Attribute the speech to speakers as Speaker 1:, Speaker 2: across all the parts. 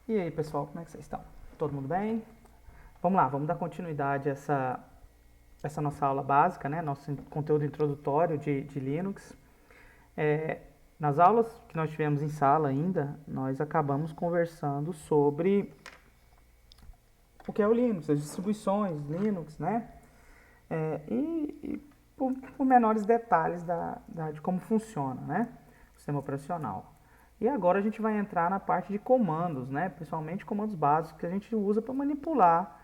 Speaker 1: E aí, pessoal, como é que vocês estão? Todo mundo bem? Vamos lá, vamos dar continuidade a essa nossa aula básica, né? Nosso conteúdo introdutório de Linux. É, nas aulas que nós tivemos em sala ainda, nós acabamos conversando sobre o que é o Linux, as distribuições Linux, né? E por menores detalhes de como funciona, né? O sistema operacional. E agora a gente vai entrar na parte de comandos, né? Principalmente comandos básicos que a gente usa para manipular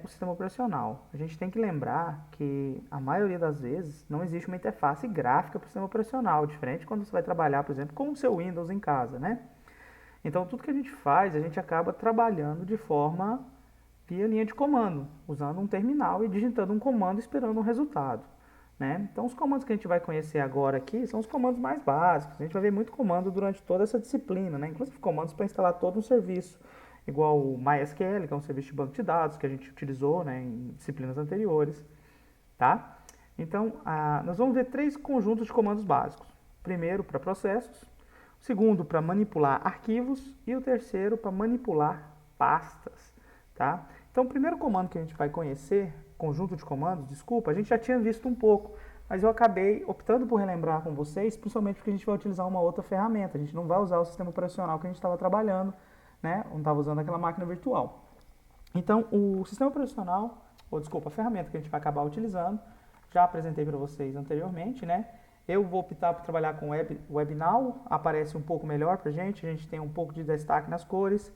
Speaker 1: o sistema operacional. A gente tem que lembrar que a maioria das vezes não existe uma interface gráfica para o sistema operacional, diferente quando você vai trabalhar, por exemplo, com o seu Windows em casa, né? Então tudo que a gente faz, a gente acaba trabalhando de forma via linha de comando, usando um terminal e digitando um comando esperando um resultado. Né? Então os comandos que a gente vai conhecer agora aqui são os comandos mais básicos. A gente vai ver muito comando durante toda essa disciplina, né? Inclusive comandos para instalar todo um serviço, igual o MySQL, que é um serviço de banco de dados que a gente utilizou, né, em disciplinas anteriores. Tá? Então nós vamos ver três conjuntos de comandos básicos. Primeiro para processos, o segundo para manipular arquivos e o terceiro para manipular pastas. Tá? Então, o primeiro comando que a gente vai conhecer, conjunto de comandos, desculpa, a gente já tinha visto um pouco, mas eu acabei optando por relembrar com vocês, principalmente porque a gente vai utilizar uma outra ferramenta, a gente não vai usar o sistema operacional que a gente estava trabalhando, né? Não estava usando aquela máquina virtual. Então, o sistema operacional, ou desculpa, a ferramenta que a gente vai acabar utilizando, já apresentei para vocês anteriormente, né? Eu vou optar por trabalhar com WebNow, aparece um pouco melhor para a gente tem um pouco de destaque nas cores,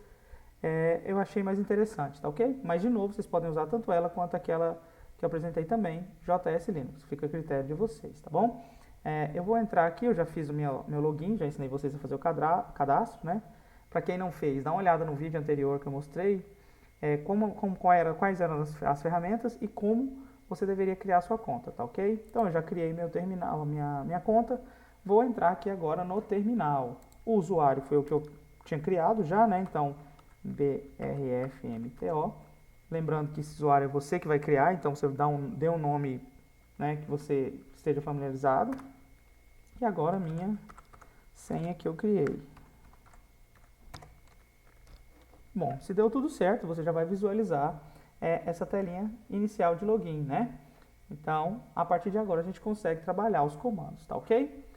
Speaker 1: eu achei mais interessante, tá ok? Mas de novo, vocês podem usar tanto ela quanto aquela que eu apresentei também, JS Linux, fica a critério de vocês, tá bom? Eu vou entrar aqui, eu já fiz o meu login, já ensinei vocês a fazer o cadastro, né? Para quem não fez, dá uma olhada no vídeo anterior que eu mostrei, quais eram as ferramentas e como você deveria criar a sua conta, tá ok? Então eu já criei meu terminal, minha conta, vou entrar aqui agora no terminal. O usuário foi o que eu tinha criado já, né? Então BRFMTO. Lembrando que esse usuário é você que vai criar, então você dê um nome, né, que você esteja familiarizado. E agora a minha senha que eu criei. Bom, se deu tudo certo, você já vai visualizar essa telinha inicial de login, né? Então, a partir de agora a gente consegue trabalhar os comandos, tá ok?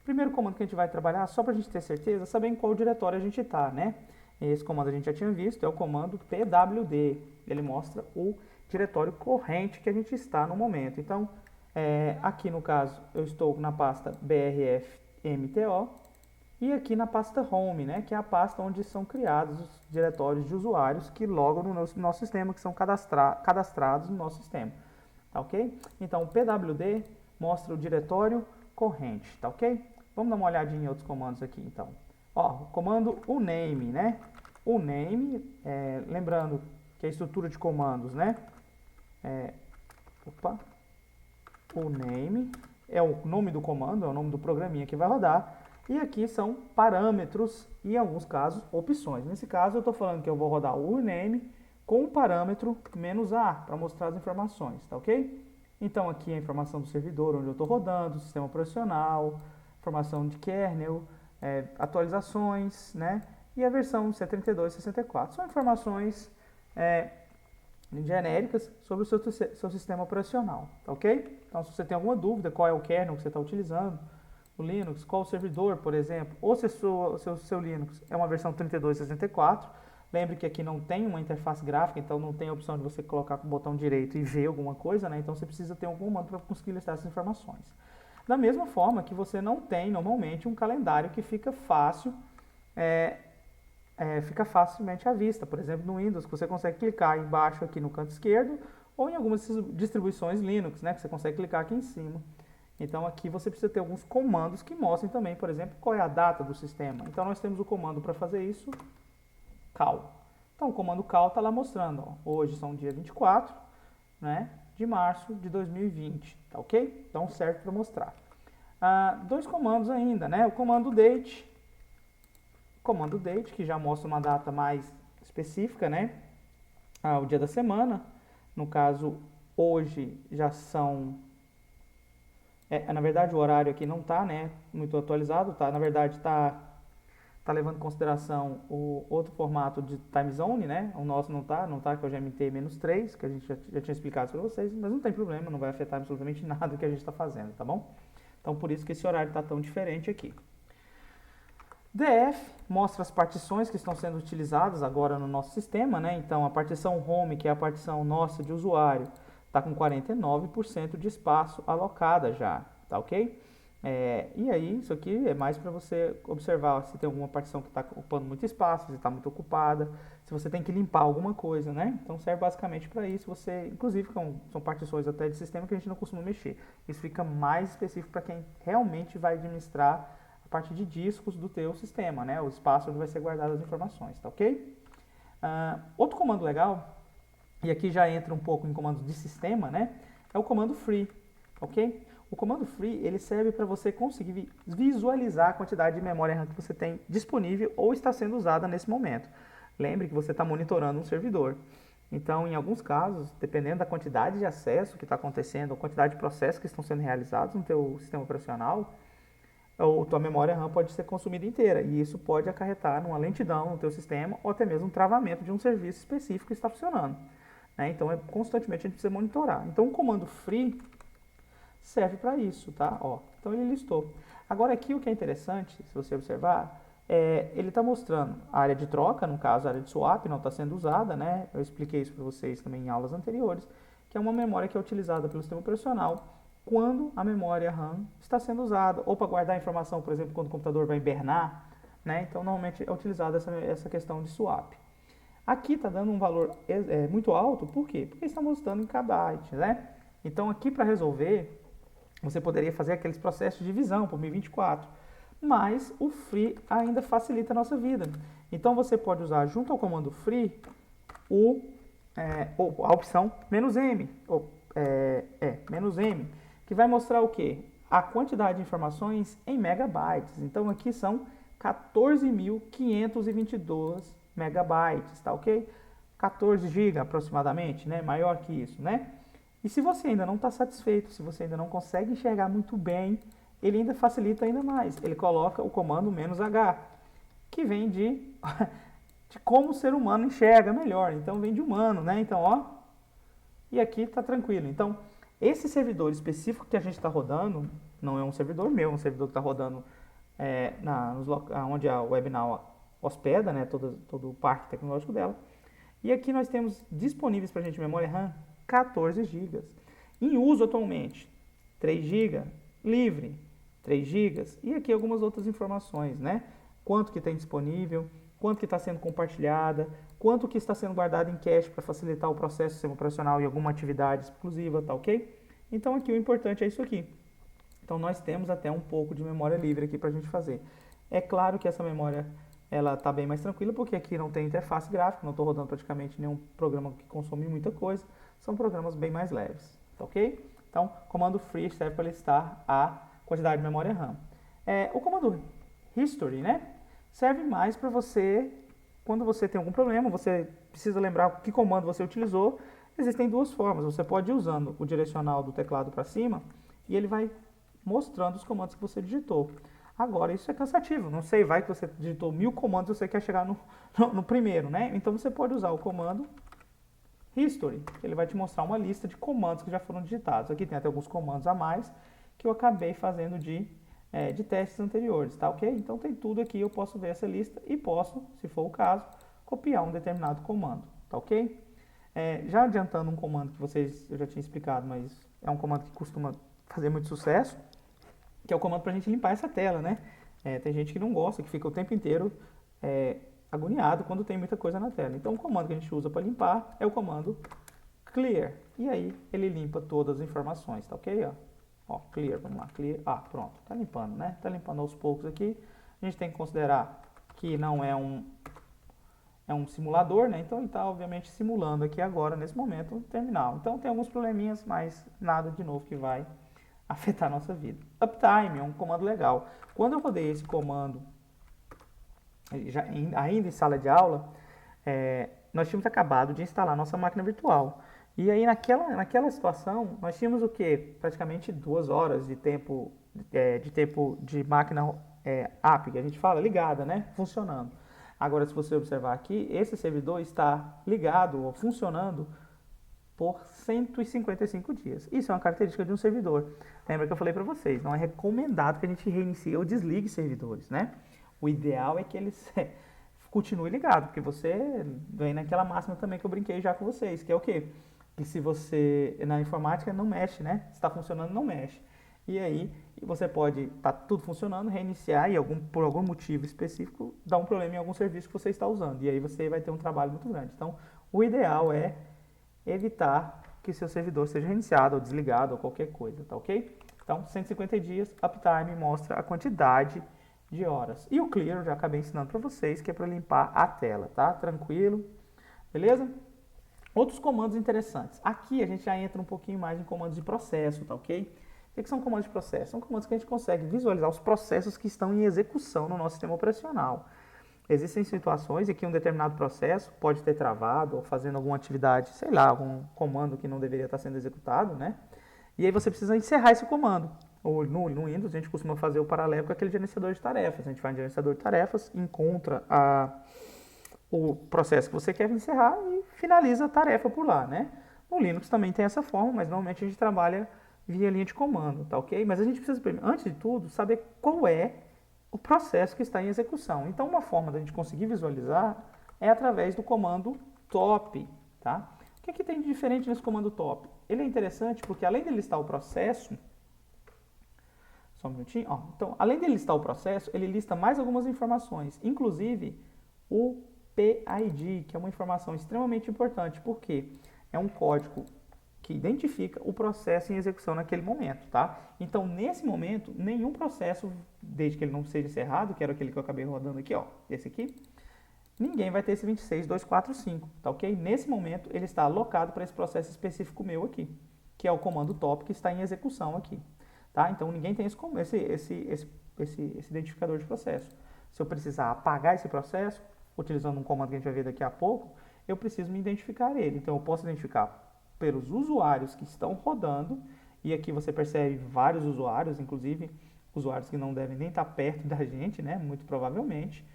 Speaker 1: Primeiro comando que a gente vai trabalhar, só para a gente ter certeza, saber em qual diretório a gente está, né? Esse comando a gente já tinha visto, é o comando pwd. Ele mostra o diretório corrente que a gente está no momento. Então, aqui no caso, eu estou na pasta brfmto e aqui na pasta home, né? Que é a pasta onde são criados os diretórios de usuários que logam no nosso sistema, que são cadastrados no nosso sistema. Tá ok? Então, o pwd mostra o diretório corrente, tá ok? Vamos dar uma olhadinha em outros comandos aqui, então. Ó, o comando uname, né? Uname, lembrando que a estrutura de comandos, né? Uname é o nome do comando, é o nome do programinha que vai rodar. E aqui são parâmetros e, em alguns casos, opções. Nesse caso, eu estou falando que eu vou rodar o uname com o parâmetro "-a", para mostrar as informações, tá ok? Então, aqui é a informação do servidor onde eu estou rodando, sistema operacional, informação de kernel, atualizações, né? E a versão C32 e C64. São informações genéricas sobre o seu sistema operacional, tá ok? Então, se você tem alguma dúvida, qual é o kernel que você está utilizando, o Linux, qual o servidor, por exemplo, ou se seu Linux é uma versão 32 e 64, lembre que aqui não tem uma interface gráfica, então não tem a opção de você colocar com o botão direito e ver alguma coisa, né? Então você precisa ter algum comando para conseguir listar essas informações. Da mesma forma que você não tem normalmente um calendário que fica fica facilmente à vista. Por exemplo, no Windows, que você consegue clicar embaixo aqui no canto esquerdo, ou em algumas distribuições Linux, né, que você consegue clicar aqui em cima. Então aqui você precisa ter alguns comandos que mostrem também, por exemplo, qual é a data do sistema. Então nós temos o comando para fazer isso, cal. Então o comando cal está lá mostrando, ó, hoje são dia 24, né, de março de 2020, tá ok? Então serve para mostrar. Dois comandos ainda, né, o comando date, que já mostra uma data mais específica, né, o dia da semana. No caso, hoje já são na verdade o horário aqui não está, né, muito atualizado, tá? Na verdade está está levando em consideração o outro formato de time zone, né? O nosso não tá, que é o GMT-3, que a gente já tinha explicado para vocês, mas não tem problema, não vai afetar absolutamente nada do que a gente está fazendo, tá bom? Então, por isso que esse horário está tão diferente aqui. DF mostra as partições que estão sendo utilizadas agora no nosso sistema, né? Então, a partição Home, que é a partição nossa de usuário, está com 49% de espaço alocada já, tá ok? E aí, isso aqui é mais para você observar se tem alguma partição que está ocupando muito espaço, se está muito ocupada, se você tem que limpar alguma coisa, né? Então serve basicamente para isso. Você, inclusive, são partições até de sistema que a gente não costuma mexer. Isso fica mais específico para quem realmente vai administrar a parte de discos do teu sistema, né? O espaço onde vai ser guardadas as informações, tá ok? Outro comando legal, e aqui já entra um pouco em comandos de sistema, né? É o comando free, ok? O comando free, ele serve para você conseguir visualizar a quantidade de memória RAM que você tem disponível ou está sendo usada nesse momento. Lembre que você está monitorando um servidor. Então, em alguns casos, dependendo da quantidade de acesso que está acontecendo, ou quantidade de processos que estão sendo realizados no teu sistema operacional, a tua memória RAM pode ser consumida inteira. E isso pode acarretar numa lentidão no teu sistema ou até mesmo um travamento de um serviço específico que está funcionando. Então, constantemente a gente precisa monitorar. Então, o comando free serve para isso, tá? Então ele listou. Agora aqui o que é interessante, se você observar, ele está mostrando a área de troca, no caso a área de swap não está sendo usada, né? Eu expliquei isso para vocês também em aulas anteriores, que é uma memória que é utilizada pelo sistema operacional quando a memória RAM está sendo usada, ou para guardar informação, por exemplo, quando o computador vai hibernar, né? Então normalmente é utilizada essa questão de swap. Aqui está dando um valor muito alto, por quê? Porque está mostrando em kbyte, né? Então aqui para resolver, você poderia fazer aqueles processos de divisão por 1024, mas o free ainda facilita a nossa vida. Então você pode usar junto ao comando free a opção "-m", "-m", que vai mostrar o quê? A quantidade de informações em megabytes. Então aqui são 14.522 megabytes, tá ok? 14 GB aproximadamente, né? Maior que isso, né? E se você ainda não está satisfeito, se você ainda não consegue enxergar muito bem, ele ainda facilita ainda mais. Ele coloca o comando "-h", que vem de como o ser humano enxerga melhor. Então vem de humano, né? Então, e aqui está tranquilo. Então, esse servidor específico que a gente está rodando, não é um servidor meu, é um servidor que está rodando onde a WebNow hospeda, né? Todo o parque tecnológico dela. E aqui nós temos disponíveis para a gente memória RAM 14 GB. Em uso atualmente, 3 GB livre, 3 GB. E aqui algumas outras informações, né? Quanto que tem disponível, quanto que está sendo compartilhada, quanto que está sendo guardado em cache para facilitar o processo do sistema operacional e alguma atividade exclusiva, tá ok? Então aqui o importante é isso aqui. Então nós temos até um pouco de memória livre aqui para a gente fazer. É claro que essa memória ela está bem mais tranquila, porque aqui não tem interface gráfica, não estou rodando praticamente nenhum programa que consome muita coisa, são programas bem mais leves, tá ok? Então, comando free serve para listar a quantidade de memória RAM. O comando history, né, serve mais para você, quando você tem algum problema, você precisa lembrar que comando você utilizou. Existem duas formas, você pode ir usando o direcional do teclado para cima, e ele vai mostrando os comandos que você digitou. Agora, isso é cansativo, não sei, vai que você digitou 1000 comandos e você quer chegar no primeiro, né? Então você pode usar o comando history, ele vai te mostrar uma lista de comandos que já foram digitados. Aqui tem até alguns comandos a mais que eu acabei fazendo de testes anteriores, tá ok? Então tem tudo aqui, eu posso ver essa lista e posso, se for o caso, copiar um determinado comando, tá ok? Já adiantando um comando que eu já tinha explicado, mas é um comando que costuma fazer muito sucesso, que é o comando para a gente limpar essa tela, né? Tem gente que não gosta, que fica o tempo inteiro agoniado quando tem muita coisa na tela. Então o comando que a gente usa para limpar é o comando clear. E aí ele limpa todas as informações, tá ok? Clear, vamos lá, clear. Pronto, tá limpando, né? Tá limpando aos poucos aqui. A gente tem que considerar que não é um simulador, né? Então ele está obviamente simulando aqui agora, nesse momento, o terminal. Então tem alguns probleminhas, mas nada de novo que vai afetar a nossa vida. Uptime é um comando legal. Quando eu rodei esse comando, ainda em sala de aula, nós tínhamos acabado de instalar nossa máquina virtual. E aí naquela situação, nós tínhamos o quê? Praticamente 2 horas de tempo de máquina API, que a gente fala, ligada, né? Funcionando. Agora, se você observar aqui, esse servidor está ligado ou funcionando por 155 dias. Isso é uma característica de um servidor. Lembra que eu falei para vocês, não é recomendado que a gente reinicie ou desligue servidores, né? O ideal é que eles continue ligado, porque você vem naquela máxima também que eu brinquei já com vocês, que é o quê? Que se você, na informática, não mexe, né? Se está funcionando, não mexe. E aí, você pode estar tudo funcionando, reiniciar e por algum motivo específico, dar um problema em algum serviço que você está usando. E aí você vai ter um trabalho muito grande. Então, o ideal é evitar que seu servidor seja reiniciado ou desligado ou qualquer coisa, tá ok? Então, 150 dias, uptime mostra a quantidade de horas. E o clear eu já acabei ensinando para vocês, que é para limpar a tela, tá? Tranquilo, beleza? Outros comandos interessantes. Aqui a gente já entra um pouquinho mais em comandos de processo, tá ok? O que são comandos de processo? São comandos que a gente consegue visualizar os processos que estão em execução no nosso sistema operacional. Existem situações em que um determinado processo pode ter travado ou fazendo alguma atividade, sei lá, algum comando que não deveria estar sendo executado, né? E aí você precisa encerrar esse comando. Ou no Windows a gente costuma fazer o paralelo com aquele gerenciador de tarefas. A gente vai no gerenciador de tarefas, encontra o processo que você quer encerrar e finaliza a tarefa por lá, né? No Linux também tem essa forma, mas normalmente a gente trabalha via linha de comando, tá ok? Mas a gente precisa, antes de tudo, saber qual é o processo que está em execução. Então, uma forma da gente conseguir visualizar é através do comando top, tá? O que é que tem de diferente nesse comando top? Ele é interessante porque, além de listar o processo, só um minutinho, ó. Então, além de listar o processo, ele lista mais algumas informações, inclusive o PID, que é uma informação extremamente importante, porque é um código que identifica o processo em execução naquele momento, tá? Então, nesse momento, nenhum processo, desde que ele não seja encerrado, que era aquele que eu acabei rodando aqui, ó, esse aqui, ninguém vai ter esse 26245, tá ok? Nesse momento, ele está alocado para esse processo específico meu aqui, que é o comando top que está em execução aqui, tá? Então, ninguém tem esse identificador de processo. Se eu precisar apagar esse processo, utilizando um comando que a gente vai ver daqui a pouco, eu preciso me identificar ele. Então, eu posso identificar pelos usuários que estão rodando, e aqui você percebe vários usuários, inclusive usuários que não devem nem estar perto da gente, né, muito provavelmente,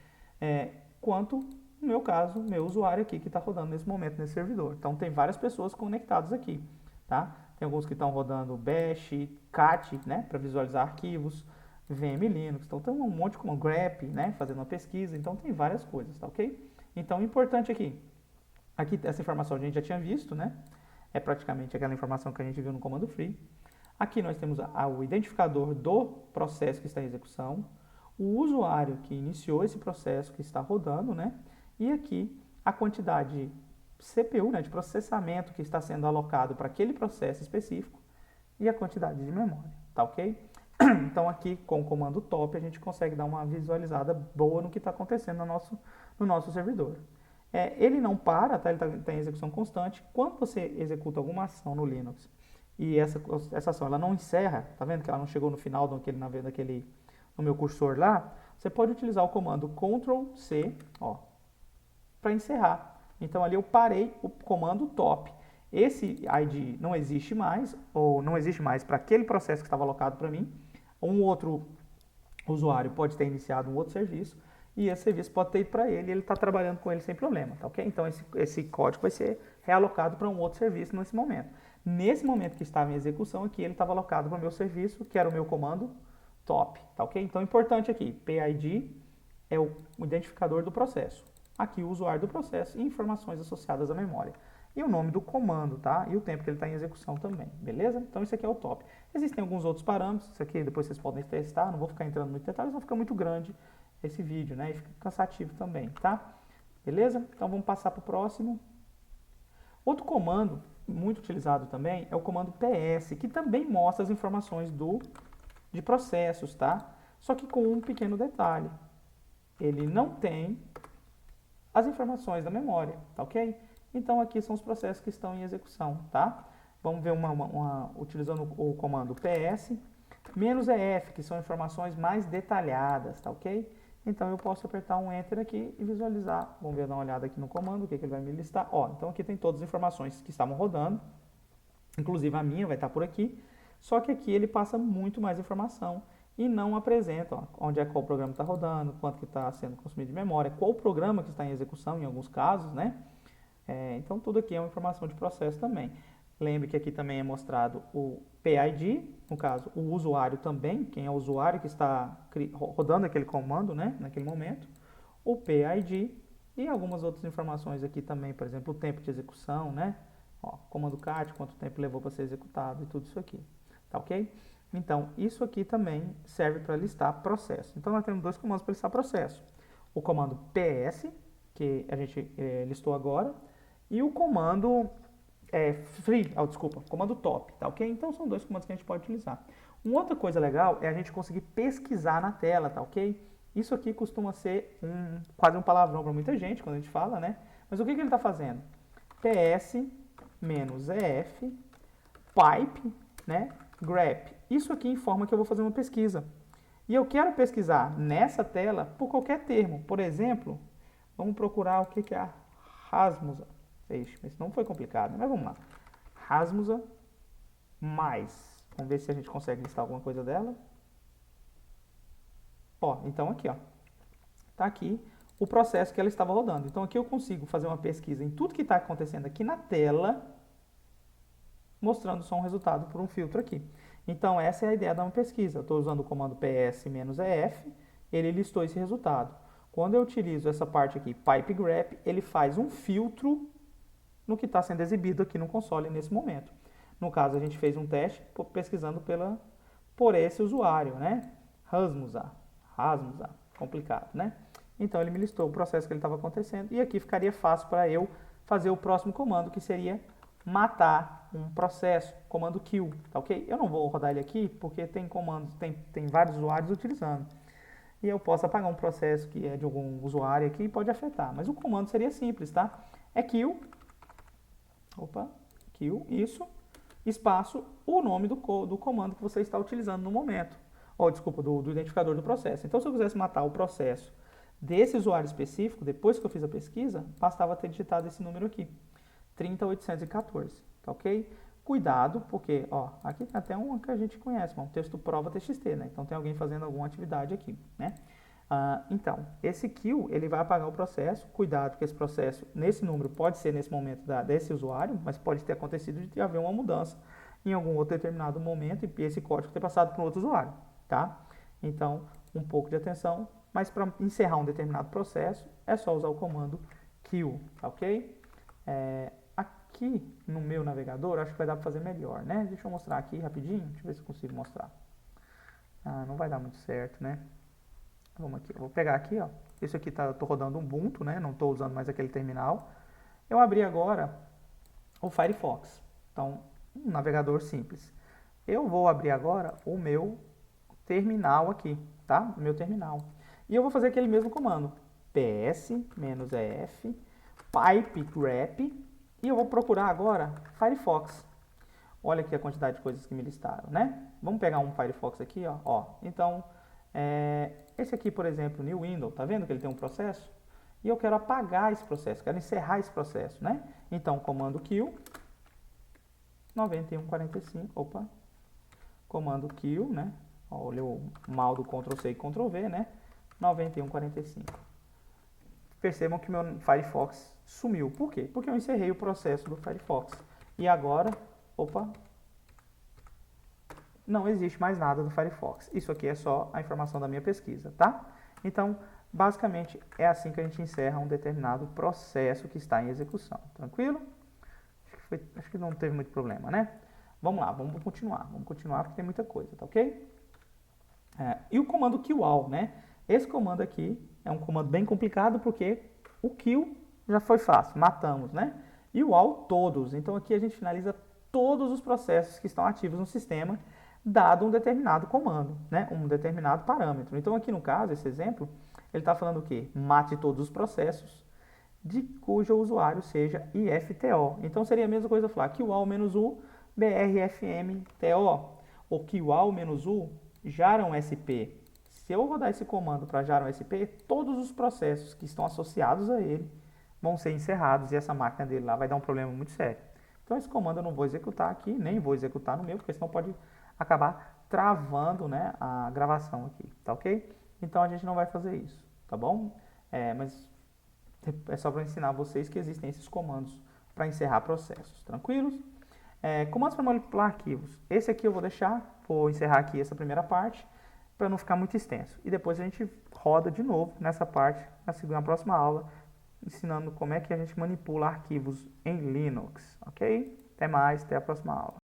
Speaker 1: quanto, no meu caso, meu usuário aqui que está rodando nesse momento nesse servidor. Então tem várias pessoas conectadas aqui, tá? Tem alguns que estão rodando Bash, Cat, né, para visualizar arquivos, VM Linux, então tem um monte como grep, né, fazendo uma pesquisa, então tem várias coisas, tá ok? Então, importante aqui essa informação a gente já tinha visto, né? É praticamente aquela informação que a gente viu no comando free. Aqui nós temos o identificador do processo que está em execução, o usuário que iniciou esse processo que está rodando, né? E aqui a quantidade de CPU, né, de processamento que está sendo alocado para aquele processo específico e a quantidade de memória, tá ok? Então aqui com o comando top a gente consegue dar uma visualizada boa no que está acontecendo no nosso servidor. Ele não para, tá? Ele está em execução constante. Quando você executa alguma ação no Linux e essa ação ela não encerra, tá vendo que ela não chegou no final no meu cursor lá, você pode utilizar o comando Ctrl+C, ó, para encerrar. Então ali eu parei o comando top. Esse ID não existe mais, ou não existe mais para aquele processo que estava alocado para mim. Um outro usuário pode ter iniciado um outro serviço, e esse serviço pode ter ido para ele e ele está trabalhando com ele sem problema, tá ok? Então esse código vai ser realocado para um outro serviço nesse momento. Nesse momento que estava em execução aqui, ele estava alocado para o meu serviço, que era o meu comando top, tá ok? Então importante aqui, PID é o identificador do processo. Aqui o usuário do processo e informações associadas à memória. E o nome do comando, tá? E o tempo que ele está em execução também, beleza? Então isso aqui é o top. Existem alguns outros parâmetros, isso aqui depois vocês podem testar, não vou ficar entrando muito em detalhes, não fica muito grande esse vídeo, né? E fica cansativo também, tá? Beleza? Então vamos passar para o próximo. Outro comando muito utilizado também é o comando PS, que também mostra as informações de processos, tá? Só que com um pequeno detalhe. Ele não tem as informações da memória, tá ok? Então aqui são os processos que estão em execução, tá? Vamos ver utilizando o comando PS, -EF, que são informações mais detalhadas, tá ok? Então eu posso apertar um Enter aqui e visualizar. Vamos ver, dar uma olhada aqui no comando, o que ele vai me listar. Ó, então aqui tem todas as informações que estavam rodando, inclusive a minha vai estar por aqui, só que aqui ele passa muito mais informação e não apresenta ó, onde é qual programa está rodando, quanto que está sendo consumido de memória, qual programa que está em execução em alguns casos, né? Então tudo aqui é uma informação de processo também. Lembre que aqui também é mostrado o PID, no caso o usuário também, quem é o usuário que está rodando aquele comando, né, naquele momento, o PID e algumas outras informações aqui também, por exemplo, o tempo de execução, né, ó, comando cat, quanto tempo levou para ser executado e tudo isso aqui, tá ok? Então, isso aqui também serve para listar processo. Então, nós temos dois comandos para listar processo. O comando ps, que a gente listou agora, e o comando comando top, tá ok? Então são dois comandos que a gente pode utilizar. Uma outra coisa legal é a gente conseguir pesquisar na tela, tá ok? Isso aqui costuma ser quase um palavrão para muita gente quando a gente fala, né? Mas o que ele está fazendo? ps-ef pipe, né? grep. Isso aqui informa que eu vou fazer uma pesquisa. E eu quero pesquisar nessa tela por qualquer termo. Por exemplo, vamos procurar o que é a Rasmussen. Ixi, esse não foi complicado, mas vamos lá. Rasmussen mais. Vamos ver se a gente consegue listar alguma coisa dela. Ó, então aqui, ó. Tá aqui o processo que ela estava rodando. Então aqui eu consigo fazer uma pesquisa em tudo que está acontecendo aqui na tela, mostrando só um resultado por um filtro aqui. Então essa é a ideia de uma pesquisa. Eu estou usando o comando ps-ef, ele listou esse resultado. Quando eu utilizo essa parte aqui, pipe grep, ele faz um filtro no que está sendo exibido aqui no console nesse momento. No caso, a gente fez um teste pesquisando por esse usuário, né? Rasmussen, complicado, né? Então, ele me listou o processo que ele estava acontecendo e aqui ficaria fácil para eu fazer o próximo comando, que seria matar um processo, comando kill, tá ok? Eu não vou rodar ele aqui porque tem comandos, tem vários usuários utilizando. E eu posso apagar um processo que é de algum usuário aqui e pode afetar. Mas o comando seria simples, tá? É kill, isso, espaço, o nome do comando que você está utilizando no momento. Desculpa, do identificador do processo. Então, se eu quisesse matar o processo desse usuário específico, depois que eu fiz a pesquisa, bastava ter digitado esse número aqui, 30814, tá ok? Cuidado, porque, ó, aqui tem até um que a gente conhece, um texto prova TXT, né? Então, tem alguém fazendo alguma atividade aqui, né? Então, esse kill, ele vai apagar o processo. Cuidado que esse processo, nesse número, pode ser nesse momento desse usuário, mas pode ter acontecido de haver uma mudança em algum outro determinado momento e esse código ter passado para um outro usuário, tá? Então, um pouco de atenção, mas para encerrar um determinado processo, é só usar o comando kill, tá ok? Aqui no meu navegador, acho que vai dar para fazer melhor, né? Deixa eu mostrar aqui rapidinho, deixa eu ver se eu consigo mostrar. Não vai dar muito certo, né? Vamos aqui, eu vou pegar aqui, ó. Isso aqui eu tô rodando Ubuntu, né? Não estou usando mais aquele terminal. Eu abri agora o Firefox. Então, um navegador simples. Eu vou abrir agora o meu terminal aqui, tá? O meu terminal. E eu vou fazer aquele mesmo comando. ps-ef pipe grep e eu vou procurar agora Firefox. Olha aqui a quantidade de coisas que me listaram, né? Vamos pegar um Firefox aqui, ó. Então, esse aqui, por exemplo, New Window, tá vendo que ele tem um processo? E eu quero apagar esse processo, quero encerrar esse processo, né? Então, comando kill, 9145, comando kill, né? Olha o mal do Ctrl+C e Ctrl+V, né? 9145. Percebam que meu Firefox sumiu. Por quê? Porque eu encerrei o processo do Firefox. E agora, não existe mais nada do Firefox. Isso aqui é só a informação da minha pesquisa, tá? Então, basicamente, é assim que a gente encerra um determinado processo que está em execução. Tranquilo? Acho que não teve muito problema, né? Vamos lá, vamos continuar porque tem muita coisa, tá ok? E o comando kill_all, né? Esse comando aqui é um comando bem complicado porque o kill já foi fácil, matamos, né? E o all todos. Então aqui a gente finaliza todos os processos que estão ativos no sistema, dado um determinado comando, né? Um determinado parâmetro. Então aqui no caso, esse exemplo, ele está falando o quê? Mate todos os processos de cujo usuário seja IFTO. Então seria a mesma coisa falar kill_all-u brfmto ou kill_all-u jaron_sp. Se eu rodar esse comando para jaron_sp, todos os processos que estão associados a ele vão ser encerrados e essa máquina dele lá vai dar um problema muito sério. Então esse comando eu não vou executar aqui, nem vou executar no meu, porque senão pode acabar travando, né, a gravação aqui, tá ok? Então a gente não vai fazer isso, tá bom? Mas é só para ensinar vocês que existem esses comandos para encerrar processos, tranquilos? Comandos para manipular arquivos. Esse aqui eu vou encerrar aqui essa primeira parte para não ficar muito extenso. E depois a gente roda de novo nessa parte, na próxima aula, ensinando como é que a gente manipula arquivos em Linux, ok? Até mais, até a próxima aula.